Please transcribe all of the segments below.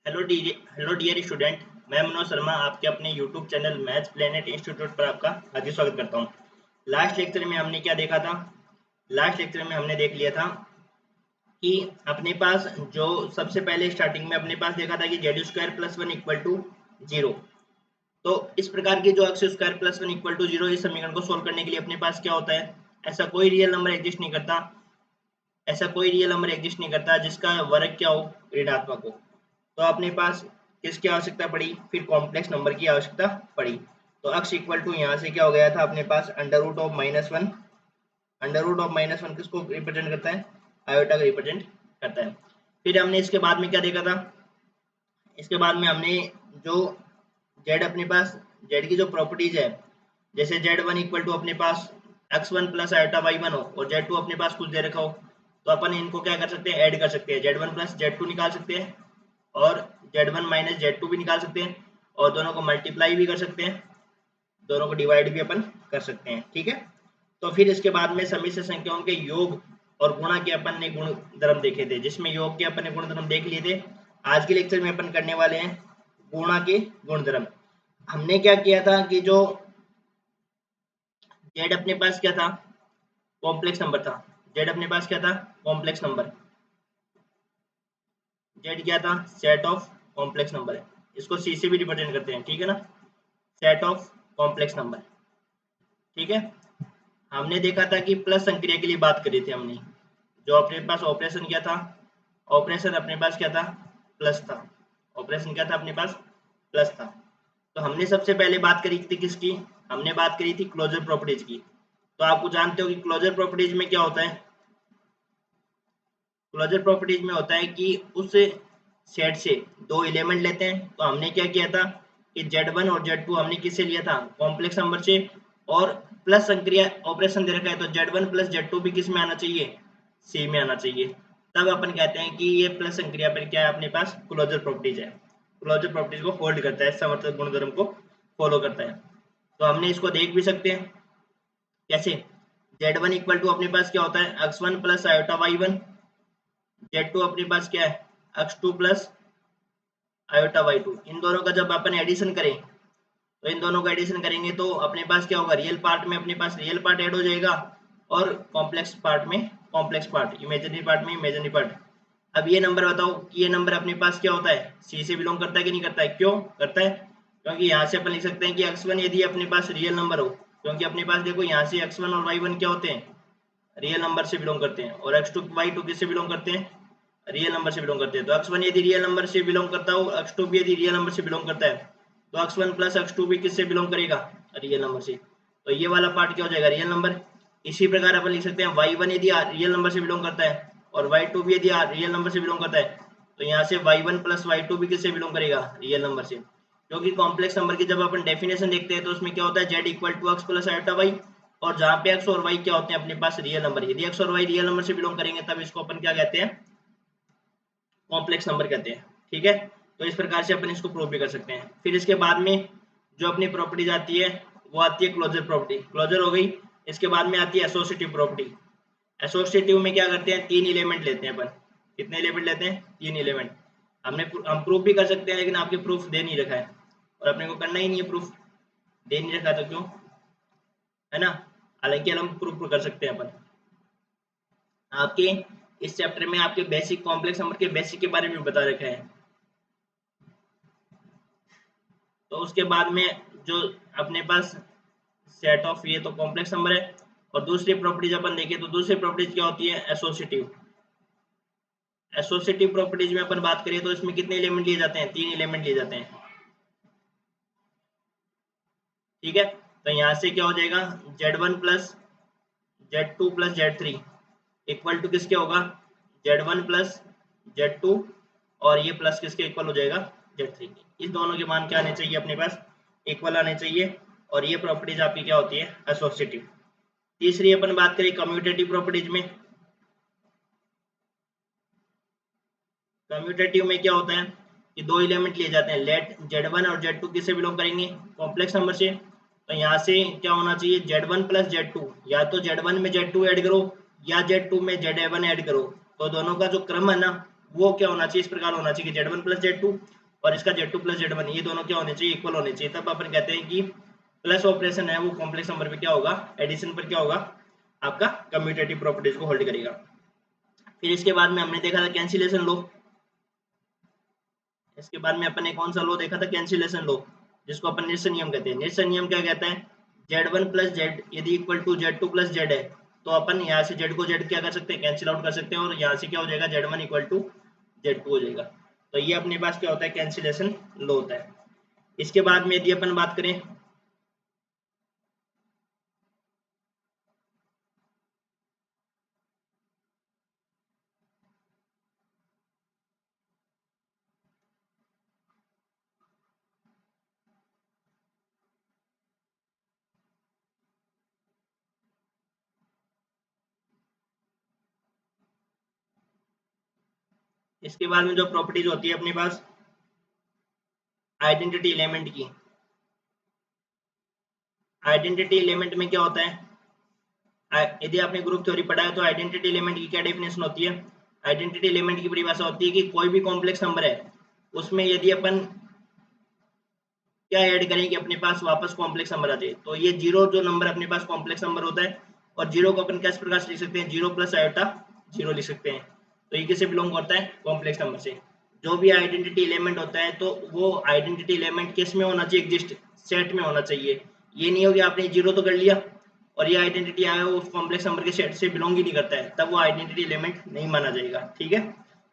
Hello dear student. मैं मनोज शर्मा आपके अपने YouTube channel maths planet institute पर आपका हार्दिक स्वागत करता हूँ। लास्ट लेक्चर में हमने क्या देखा था? लास्ट लेक्चर में हमने देख लिया था कि अपने पास जो सबसे पहले स्टार्टिंग में अपने पास देखा था कि Z square plus one equal to zero. तो इस प्रकार की जो X square plus one equal to zero इस समीकरण को सोल्व करने के लिए अपने पास क्या होता है? ऐसा कोई रियल नंबर एग्जिस्ट नहीं करता, जिसका वर्ग क्या हो, ऋणात्मक हो। तो अपने पास किसकी आवश्यकता पड़ी? फिर कॉम्प्लेक्स नंबर की आवश्यकता पड़ी। तो x इक्वल टू यहाँ से क्या हो गया था अपने पास under root of minus one. Under root of minus one किसको रिप्रेजेंट करता है? आयोटा को रिप्रेजेंट करता है। फिर हमने इसके बाद में क्या देखा था? इसके बाद में हमने जो z अपने पास z की जो प्रॉपर्टीज है, जैसे z1 इक्वल टू अपने पास x1 प्लस आयोटा y1 हो और z2 अपने पास कुछ दे रखा हो, तो अपन इनको क्या कर सकते हैं? ऐड कर सकते हैं। z1 प्लस z2 निकाल सकते हैं और z1 माइनस z2 भी निकाल सकते हैं और दोनों को मल्टीप्लाई भी कर सकते हैं, दोनों को डिवाइड भी अपन कर सकते हैं। ठीक है। तो फिर इसके बाद में समिश्र संख्याओं के योग और गुणा के अपन ने गुण धर्म देखे थे, जिसमें योग के अपन ने गुण धर्म देख लिए थे। आज के लेक्चर में अपन करने वाले हैं गुणा के गुण धर्म। हमने क्या किया था कि जो z अपने पास क्या था? कॉम्प्लेक्स नंबर था। z अपने पास क्या था? Complex number. z क्या था? सेट ऑफ कॉम्प्लेक्स नंबर है। इसको c से भी रिप्रेजेंट करते हैं, ठीक है ना? Set of complex number. ठीक है। हमने देखा था कि प्लस संक्रिया के लिए बात करी थी हमने। जो अपने पास ऑपरेशन क्या था? ऑपरेशन अपने पास क्या था? प्लस था। ऑपरेशन क्या था अपने पास? प्लस था। तो हमने सबसे पहले बात करी थी किसकी? हमने बात करी थी क्लोजर प्रॉपर्टीज की। तो आपको जानते हो कि क्लोजर प्रॉपर्टीज में क्या होता है? क्लोजर प्रॉपर्टीज में होता है कि उस सेट से दो एलिमेंट लेते हैं। तो हमने क्या किया था कि Z1 और Z2 हमने किससे लिया था? कॉम्प्लेक्स नंबर से। और प्लस संक्रिया ऑपरेशन दे रखा है तो Z1 प्लस Z2 भी किस में आना चाहिए? C में आना चाहिए। तब अपन कहते हैं कि ये प्लस संक्रिया पर क्या है अपने पास? क्लोजर प्रॉपर्टीज है। क्लोजर प्रॉपर्टीज को होल्ड करता है, इसका मतलब गुणधर्म को फॉलो करता है। तो हमने इसको देख भी सकते हैं कैसे? Z1 इक्वल टू अपने पास क्या होता है? x1 plus iota y1। Z2 अपने पास क्या है? x2 plus iota y2। इन दोनों का जब अपन एडिशन करें तो इन दोनों का एडिशन करेंगे तो अपने पास क्या होगा? रियल पार्ट में अपने पास रियल पार्ट ऐड हो जाएगा और कॉम्प्लेक्स पार्ट में कॉम्प्लेक्स पार्ट, इमेजिनरी पार्ट में इमेजिनरी पार्ट। अब ये नंबर बताओ कि ये नंबर अपने पास क्या होता है? सी से बिलोंग करता है कि नहीं करता है? क्यों करता है? क्योंकि यहाँ से अपन लिख सकते हैं कि x1 यदि अपने पास रियल नंबर हो, क्योंकि अपने पास देखो यहाँ से x1 और y1 क्या होते हैं? रियल नंबर से बिलोंग करते हैं। और x2 y2 किससे बिलोंग करते हैं? रियल नंबर से बिलोंग करते हैं। तो x1 यदि रियल नंबर से बिलोंग करता हो, x2 भी यदि रियल नंबर से बिलोंग करता है, तो x1 प्लस x2 भी किससे बिलोंग करेगा? रियल नंबर से। तो ये वाला पार्ट क्या हो जाएगा? Real number. इसी प्रकार अपन लिख सकते हैं y1 यदि रियल नंबर से बिलोंग करता है और y2 भी यदि रियल नंबर से बिलोंग करता है, तो यहाँ से y1 प्लस y2 भी किससे बिलोंग करेगा? रियल नंबर से। क्योंकि कॉम्प्लेक्स नंबर की जब अपन डेफिनेशन देखते हैं तो उसमें क्या होता है? z equal to X plus iota Y. और जहाँ पे x और y क्या होते हैं अपने पास? Real number. यदि x और y रियल नंबर से बिलोंग करेंगे तब इसको अपन क्या कहते हैं? कॉम्प्लेक्स नंबर कहते हैं। ठीक है। तो इस प्रकार से अपन इसको प्रूव भी कर सकते हैं। फिर इसके बाद में जो अपनी प्रॉपर्टीज आती है वो आती है क्लोजर प्रॉपर्टी। क्लोजर हो गई। इसके बाद में आती है एसोसिएटिव प्रॉपर्टी। एसोसिएटिव में क्या करते हैं? तीन एलिमेंट लेते हैं अपन। कितने एलिमेंट लेते हैं? तीन एलिमेंट। हम प्रूफ भी कर सकते हैं लेकिन आपके प्रूफ दे नहीं रखा है और अपने को करना ही नहीं है प्रूफ। दे नहीं रखा तो क्यों, है ना? हालांकि हम प्रूफ कर सकते हैं अपन। आपके इस चैप्टर में आपके बेसिक कॉम्प्लेक्स नंबर के बेसिक के बारे में बता रखा है। तो उसके बाद में जो अपने पास सेट ऑफ, ये तो कॉम्प्लेक्स नंबर है। और दूसरी प्रॉपर्टीज अपन देखें तो दूसरी प्रॉपर्टीज क्या होती है? एसोसिएटिव। एसोसिएटिव प्रॉपर्टीज में अपन बात करें तो इसमें कितने एलिमेंट लिए जाते हैं? तीन एलिमेंट लिए जाते हैं। ठीक है। तो यहाँ से क्या हो जाएगा? Z1 plus Z2 plus Z3 equal to किसके होगा? Z1 प्लस Z2 और ये प्लस किसके इक्वल हो जाएगा? Z3 के। इस दोनों के मान क्या आने चाहिए अपने पास? इक्वल आने चाहिए। और ये प्रॉपर्टीज आपकी क्या होती है? एसोसिएटिव। तीसरी अपन बात करें कम्यूटेटिव प्रॉपर्टीज में। कम्यूटेटिव में क्या होता है कि दो एलिमेंट लिए जाते हैं। लेट Z1 और Z2 किससे बिलोंग करेंगे? कॉम्प्लेक्स नंबर से। तो यहाँ से क्या होना चाहिए? Z1 प्लस Z2, या तो Z1 में Z2 ऐड करो या Z2 में Z1 ऐड करो। तो दोनों का जो क्रम है ना वो क्या होना चाहिए, इस प्रकार होना चाहिए कि Z1 प्लस Z2 और इसका Z2 प्लस Z1 ये दोनों क्या होने चाहिए, इक्वल होने चाहिए। तब अपन कहते हैं कि प्लस ऑपरेशन है वो कॉम्प्लेक्स नंबर पे क्या होगा, एडिशन पर क्या होगा, आपका कम्यूटेटिव प्रॉपर्टीज को होल्ड करेगा। फिर इसके बाद में हमने देखा था कैंसिलेशन लो। इसके बाद में अपन ने कौन सा लो देखा था, कैंसिलेशन लो, जिसको अपन निरसन नियम कहते हैं। निरसन नियम क्या कहता है, Z1 प्लस Z यदि equal to Z2 plus Z है तो अपन यहाँ से Z को Z क्या कर सकते हैं, कैंसिल आउट कर सकते हैं, और यहाँ से क्या हो जाएगा, Z1 इक्वल टू Z2 हो जाएगा। तो ये अपने पास क्या होता है, कैंसिलेशन लो होता है। इसके बाद में यदि अपन बात करें, इसके बाद में जो प्रॉपर्टीज होती है अपने पास आइडेंटिटी एलिमेंट की। आइडेंटिटी एलिमेंट में क्या होता है, यदि आपने ग्रुप थ्योरी पढ़ा है तो आइडेंटिटी एलिमेंट की क्या डेफिनेशन होती है। आइडेंटिटी एलिमेंट की परिभाषा होती है कि कोई भी कॉम्प्लेक्स नंबर है उसमें यदि अपन क्या ऐड करें कि अपने पास वापस कॉम्प्लेक्स नंबर आ जाए, तो ये जीरो जो नंबर अपने पास कॉम्प्लेक्स नंबर होता है, और जीरो को अपन किस प्रकार से लिख सकते हैं, जीरो प्लस आयोटा जीरो लिख सकते हैं। तो ये किससे बिलोंग करता है, कॉम्प्लेक्स नंबर से। जो भी आइडेंटिटी एलिमेंट होता है तो वो आइडेंटिटी एलिमेंट किस में होना चाहिए, एग्जिस्ट सेट में होना चाहिए। ये नहीं हो कि आपने जीरो तो कर लिया और ये आइडेंटिटी आया वो उस कॉम्प्लेक्स नंबर के सेट से बिलोंग ही नहीं करता है, तब वो आइडेंटिटी एलिमेंट नहीं माना जाएगा। ठीक है,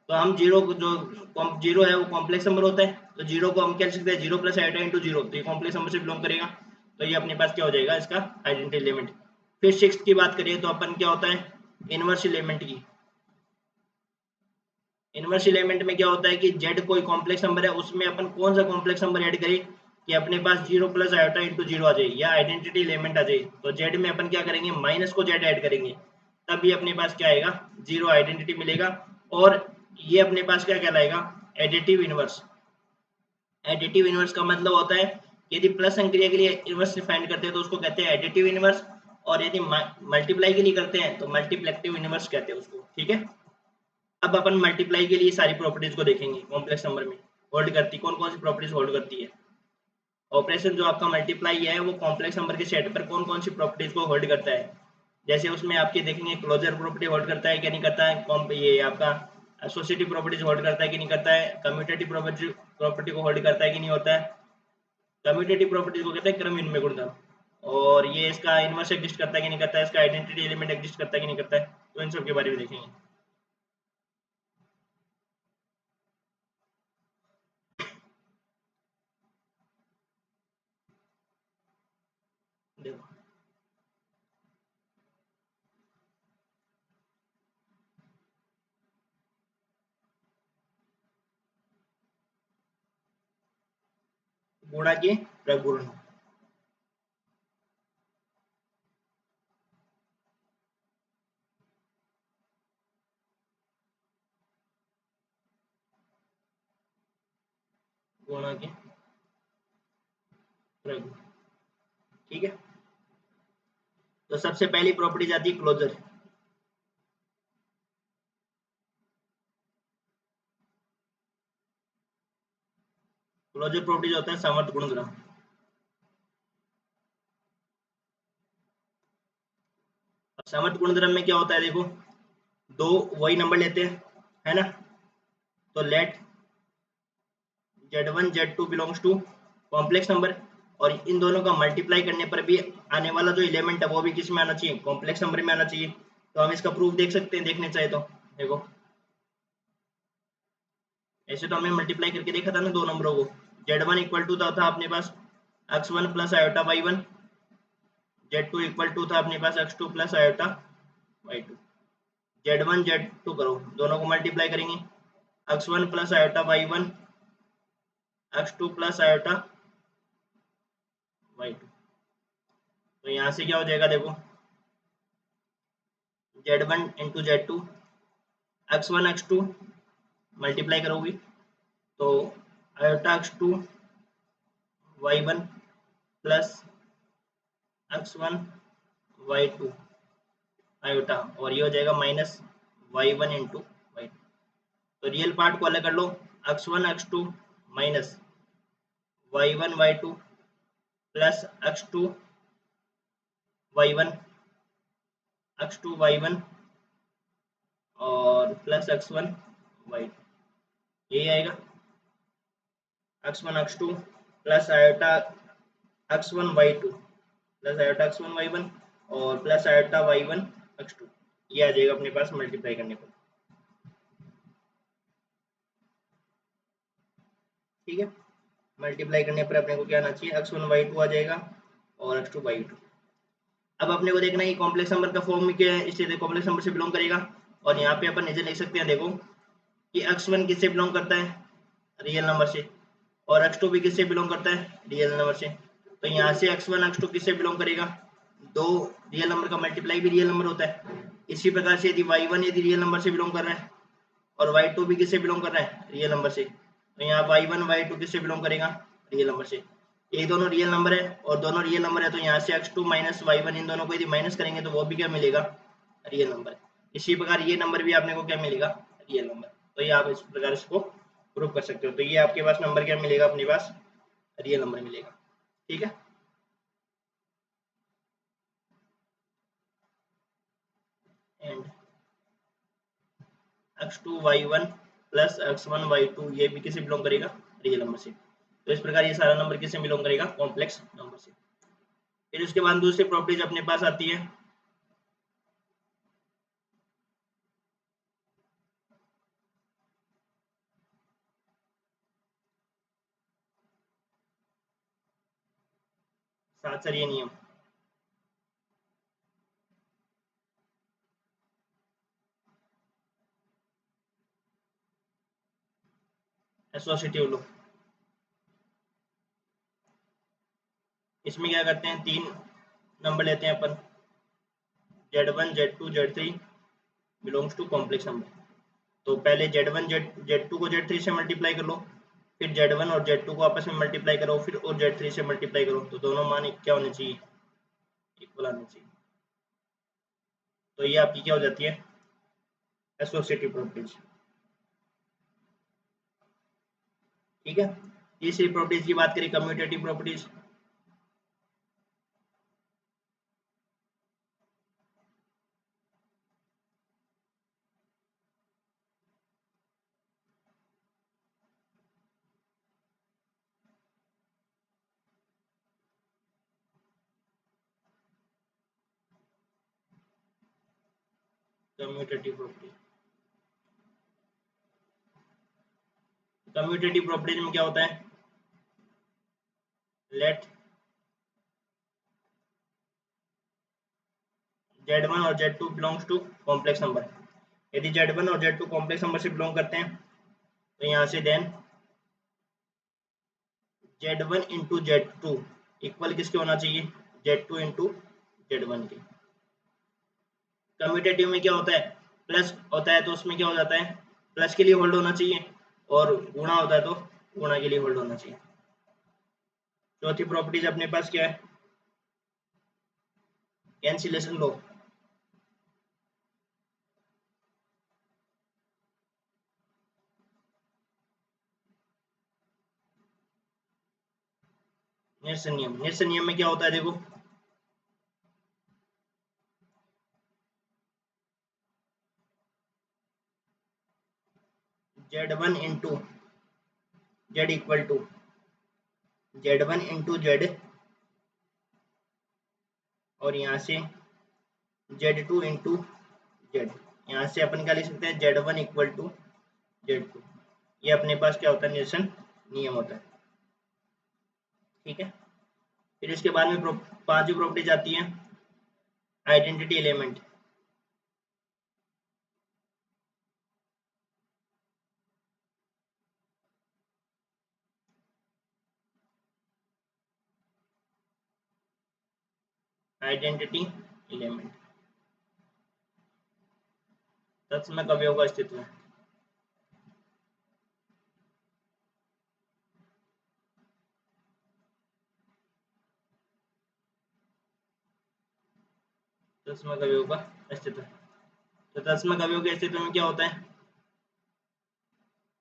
तो हम जीरो जो जीरो है वो कॉम्प्लेक्स नंबर होता है, तो जीरो को हम क्या लिख सकते हैं, zero plus iota into zero, तो ये कॉम्प्लेक्स नंबर से बिलोंग करेगा। तो ये अपने पास क्या हो जाएगा, इसका आइडेंटिटी एलिमेंट। फिर सिक्स की बात करिए तो अपन क्या होता है, इनवर्स एलिमेंट की। इनवर्स एलिमेंट में क्या होता है कि जेड कोई कॉम्प्लेक्स नंबर है उसमें अपन कौन सा कॉम्प्लेक्स नंबर ऐड करें कि अपने पास zero plus iota into zero आ जाए या आइडेंटिटी एलिमेंट आ जाए। तो जेड में अपन क्या करेंगे, माइनस को जेड ऐड करेंगे, तब ये अपने पास क्या आएगा, जीरो आइडेंटिटी मिलेगा। और ये अपने पास क्या कहलाएगा, एडिटिव इनवर्स। एडिटिव इनवर्स का मतलब होता है यदि प्लस संक्रिया के लिए इनवर्स फाइंड करते हैं तो उसको कहते हैं एडिटिव इनवर्स, और यदि मल्टीप्लाई के लिए करते हैं तो मल्टीप्लेक्टिव इनवर्स कहते हैं उसको। ठीक है, अब अपन मल्टीप्लाई के लिए सारी प्रॉपर्टीज को देखेंगे कॉम्प्लेक्स नंबर में होल्ड करती कौन कौन सी प्रॉपर्टीज होल्ड करती है। ऑपरेशन जो आपका मल्टीप्लाई है वो कॉम्प्लेक्स नंबर के सेट पर कौन कौन सी प्रॉपर्टीज को होल्ड करता है। जैसे उसमें आपके देखेंगे क्लोजर प्रॉपर्टी होल्ड करता है क्या नहीं करता है, ये आपका एसोसिएटिव प्रॉपर्टीज होल्ड करता है कि नहीं करता है, कम्यूटेटिव प्रॉपर्टी को होल्ड करता है कि नहीं होता है। कम्यूटेटिव प्रॉपर्टीज को कहते हैं क्रम विनिमय गुणधर्म, और ये इसका इनवर्स एग्जिस्ट करता है कि नहीं करता है, इसका आइडेंटिटी एलिमेंट एग्जिस्ट करता है कि नहीं करता है, तो इन सब के बारे में देखेंगे। देखो गुणा के प्रगुण, गुणा के प्रगुण। ठीक है, तो सबसे पहली प्रॉपर्टी जाती है क्लोजर। क्लोजर प्रॉपर्टी होता है समवर्त गुणधर्म। समवर्त गुणधर्म में क्या होता है, देखो दो वही नंबर लेते हैं, है ना, तो let Z1 Z2 belongs to complex number, और इन दोनों का मल्टीप्लाई करने पर भी आने वाला जो एलिमेंट है वो भी किस में आना चाहिए, कॉम्प्लेक्स नंबर में आना चाहिए। तो हम इसका प्रूफ देख सकते हैं, देखने चाहे तो देखो, ऐसे तो हमने मल्टीप्लाई करके देखा था ना दो नंबरों को। Z1 इक्वल टू था अपने पास x1 plus iota y1, Z2 equal to था अपने पास x2 plus iota y2। Z1 Z2 करो, दोनों को मल्टीप्लाई करेंगे, x1 plus iota y1, x2 plus iota y2। तो यहाँ से क्या हो जाएगा, देखो Z1 into Z2, x1 x2 multiply करोगी तो iota x2 y1 plus x1 y2 iota, और ये हो जाएगा माइनस y1 इंटू y2। तो रियल पार्ट को अलग कर लो, x1 x2 minus y1 y2 plus x2 y1 x2 y1 और प्लस x1 y2, यही आएगा x1 x2 plus iota x1 y2 plus iota x1 y1 और प्लस आयोटा y1 x2, ये आ जाएगा अपने पास मल्टीप्लाई करने पर। ठीक है, मल्टीप्लाई करने पर अपने को क्या आना चाहिए, x1 y2 आ जाएगा और x2 y2। अब अपने को देखना है कि कॉम्प्लेक्स नंबर का फॉर्म क्या है, इसलिए कॉम्प्लेक्स नंबर से बिलोंग करेगा। और यहाँ पे अपन नीचे लिख सकते हैं, देखो कि x1 किससे बिलोंग करता है, रियल नंबर से, और x2 भी किससे बिलोंग करता है, रियल नंबर से। तो यहाँ से x1 x2 किससे बिलोंग करेगा, दो रियल नंबर का मल्टीप्लाई भी रियल नंबर होता है। इसी प्रकार से यदि y1 यदि रियल नंबर से बिलोंग कर रहा है और y2 भी किससे बिलोंग कर रहा है, रियल नंबर से, तो यहाँ y1 y2 किससे बिलोंग करेगा, रियल नंबर से। ये दोनों रियल नंबर है और दोनों रियल नंबर है, तो यहाँ से x2 माइनस y1 इन दोनों को यदि माइनस करेंगे तो वो भी क्या मिलेगा, रियल नंबर। इसी प्रकार ये नंबर भी आपने को क्या मिलेगा, रियल नंबर। तो ये आप इस प्रकार इसको प्रूव कर सकते हो। तो ये आपके पास नंबर क्या मिलेगा, अपने पास रियल नंबर मिलेगा। ठीक है, and x2 y1 plus x1 y2 ये भी किसे बिलोंग करेगा, रियल नंबर से। तो इस प्रकार ये सारा नंबर किसे बिलोंग करेगा, कॉम्प्लेक्स नंबर से। फिर उसके बाद दूसरी प्रॉपर्टीज अपने पास आती है, साहचर्य नियम। एसोसिएटिव लो, इसमें क्या करते हैं, तीन नंबर लेते हैं अपन, z1 z2 z3 belongs to complex number. तो पहले z1 z2 को z3 से मल्टीप्लाई कर लो, फिर z1 और z2 को आपस में मल्टीप्लाई करो, फिर और z3 से मल्टीप्लाई करो, तो दोनों मान क्या होने चाहिए, इक्वल आने चाहिए। तो ये आपकी क्या हो जाती है, एसोसिएटिव प्रॉपर्टीज। ठीक है, तीसरी प्रॉपर्टीज की बात करें, commutative properties. Commutative property, commutative properties में क्या होता है, लेट z1 और z2 belongs to complex number. यदि z1 और z2 कॉम्प्लेक्स नंबर से बिलोंग करते हैं तो यहाँ से then z1 into z2 equal किसके होना चाहिए, z2 इंटू z1 के। कम्यूटेटिव में क्या होता है, प्लस होता है तो उसमें क्या हो जाता है, प्लस के लिए होल्ड होना चाहिए, और गुणा होता है तो गुणा के लिए होल्ड होना चाहिए। चौथी प्रॉपर्टीज अपने पास क्या है, कैंसिलेशन लो। निरसन नियम, निरसन नियम में क्या होता है, देखो z1 into Z equal to z1 into Z, और यहाँ से z2 इंटू जेड। यहाँ से अपन क्या लिख सकते हैं, z1 इक्वल टू z2। ये अपने पास क्या होता है, निरसन नियम होता है। ठीक है, फिर इसके बाद में पांचवी प्रॉपर्टीज आती है, आइडेंटिटी एलिमेंट। आइडेंटिटी एलिमेंट तत्समक अवयव का अस्तित्व है। तत्समक अवयव का अस्तित्व है। तो तत्समक अवयव के अस्तित्व में क्या होता है,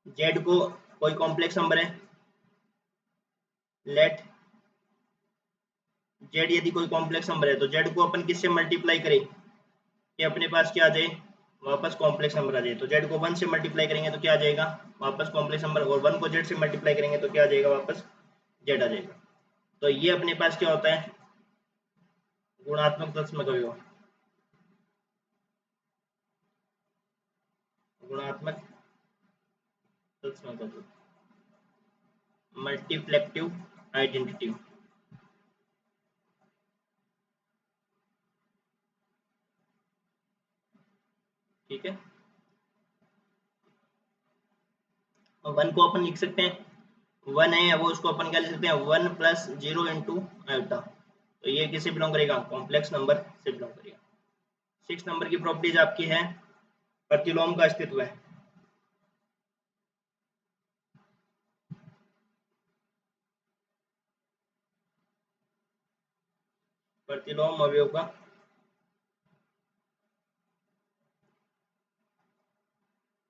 जेड को कोई कॉम्प्लेक्स नंबर है, लेट जेड यदि कोई कॉम्प्लेक्स नंबर है तो जेड को अपन किससे मल्टीप्लाई करें कि अपने पास क्या आ जाए, वापस कॉम्प्लेक्स नंबर आ जाए। तो जेड को 1 से मल्टीप्लाई करेंगे तो क्या आ जाएगा, वापस कॉम्प्लेक्स नंबर, और 1 को जेड से मल्टीप्लाई करेंगे तो क्या आ जाएगा, वापस जेड आ जाएगा। तो ये अपने पास क्या होता है, गुणात्मक तत्सम का विभव, गुणात्मक तत्सम का विभव, मल्टीप्लेक्टिव आइडेंटिटी। ठीक है, और 1 को अपन लिख सकते हैं, 1 है वो, उसको अपन क्या लिख सकते हैं, 1 प्लस 0 इंटू आयोटा। तो ये किसे बिलोंग करेगा, कॉम्प्लेक्स नंबर से बिलोंग करेगा। 6 नंबर की प्रॉपर्टीज आपकी है, प्रतिलोम का अस्तित्व है। प्रतिलोम अवयव का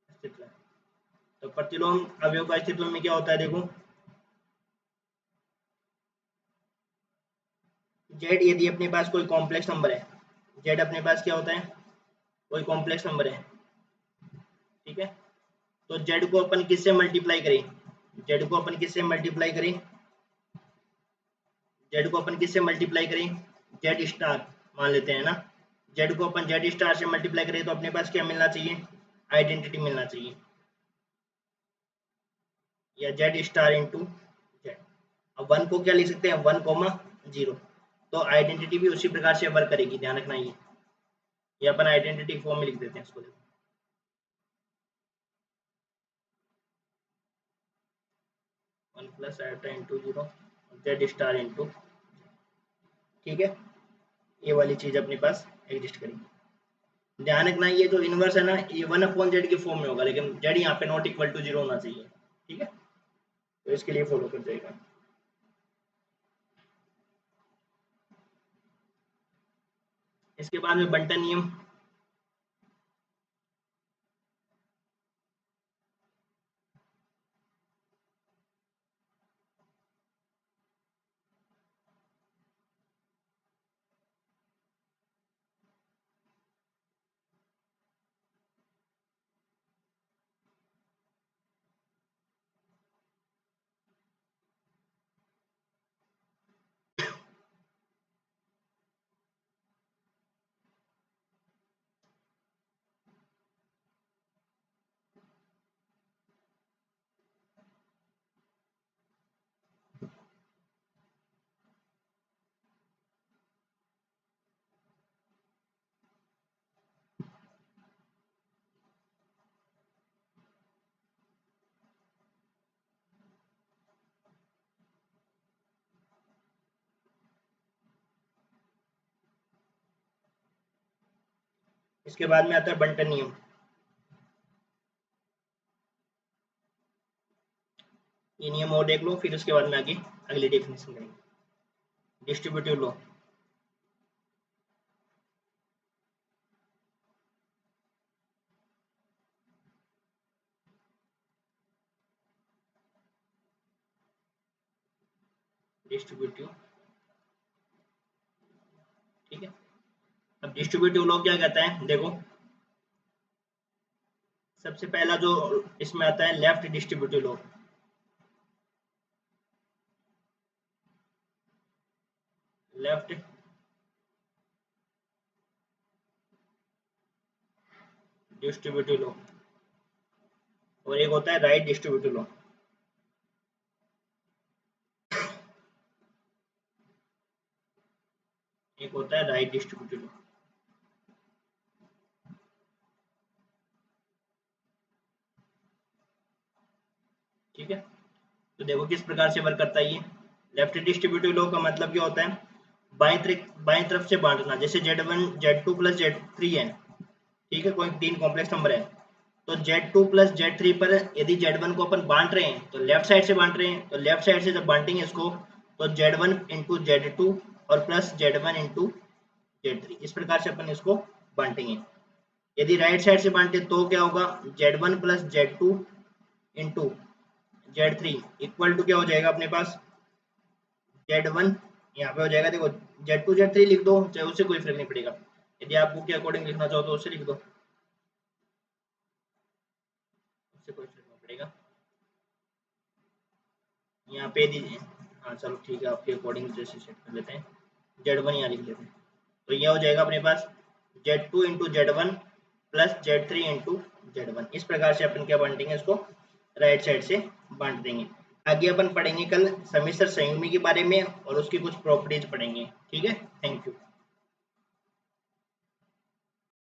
अस्तित्व है। तो प्रतिलोम अवयव का अस्तित्व में क्या होता है, देखो जेड यदि अपने पास कोई कॉम्प्लेक्स नंबर है, जेड अपने पास क्या होता है, कोई कॉम्प्लेक्स नंबर है, ठीक है। तो जेड को अपन किससे मल्टीप्लाई करें, जेड को अपन किससे मल्टीप्लाई करें, जेड को अपन किससे मल्टीप्लाई करें, जेड स्टार मान लेते हैं ना। जेड को अपन जेड स्टार से मल्टीप्लाई करें तो अपने पास क्या मिलना चाहिए, आइडेंटिटी मिलना चाहिए, या जेड स्टार इंटू जेड। अब 1 को क्या लिख सकते हैं, 1,0। तो आइडेंटिटी भी उसी प्रकार से वर्क करेगी, ध्यान रखना। ये अपन आइडेंटिटी फॉर्म में लिख देते हैं इसको, 1 plus iota into 0 Z star into, ठीक है। ये वाली चीज अपने पास एग्जिस्ट करेगी। ध्यान रखना ये जो इनवर्स है ना, ये 1/z के फॉर्म में होगा, लेकिन जेड यहाँ पे नॉट इक्वल टू 0 होना चाहिए, ठीक है। तो इसके लिए फॉलो कर जाएगा। इसके बाद में बंटन नियम, इसके बाद में आता है बंटन नियम। ये नियम और देख लो, फिर उसके बाद में आगे अगली डेफिनेशन करेंगे। डिस्ट्रीब्यूटिव लॉ, डिस्ट्रीब्यूटिव, ठीक है। अब डिस्ट्रीब्यूटिव लॉ क्या कहता है, देखो सबसे पहला जो इसमें आता है left distributive law, left distributive law, और एक होता है राइट डिस्ट्रीब्यूटिव लॉ। एक होता है राइट डिस्ट्रीब्यूटिव लॉ, ठीक है। तो देखो किस प्रकार से वर्क करता है ये। लेफ्ट डिस्ट्रीब्यूटिव लॉ का मतलब क्या होता है, बाएं तरफ से बांटना। जैसे Z1 Z2 प्लस Z3 है, ठीक है, कोई 3 कॉम्प्लेक्स नंबर है, तो Z2 प्लस Z3 पर यदि Z1 को अपन बांट रहे हैं तो लेफ्ट साइड से बांट रहे हैं, तो लेफ्ट साइड से जब बांटेंगे इसको तो Z1 इंटू Z2 और प्लस Z1 इंटू Z3, इस प्रकार से अपन इसको बांटेंगे। यदि राइट साइड से बांटे तो क्या होगा, Z1 plus Z2 into Z3 equal to क्या हो जाएगा अपने पास Z1 यहाँ पे हो जाएगा, देखो Z2 Z3 लिख दो, चाहे उससे कोई फर्क नहीं पड़ेगा। यदि आप बुक के अकॉर्डिंग लिखना चाहो तो उससे लिख दो, उससे कोई फर्क नहीं पड़ेगा। यहाँ पे दीजिए, हाँ चलो ठीक है, आपके अकॉर्डिंग जैसे सेट कर लेते हैं, Z1 यहाँ लिख लेते हैं। तो यह हो जाएगा अपने पास Z2 into Z1 plus Z3 into Z1। इस प्रकार से अपन क्या बांटेंगे, इसको राइट साइड से बांट देंगे। आगे अपन पढ़ेंगे कल समिश्र संयुग्मी के बारे में और उसकी कुछ प्रॉपर्टीज पढ़ेंगे। ठीक है, थैंक यू।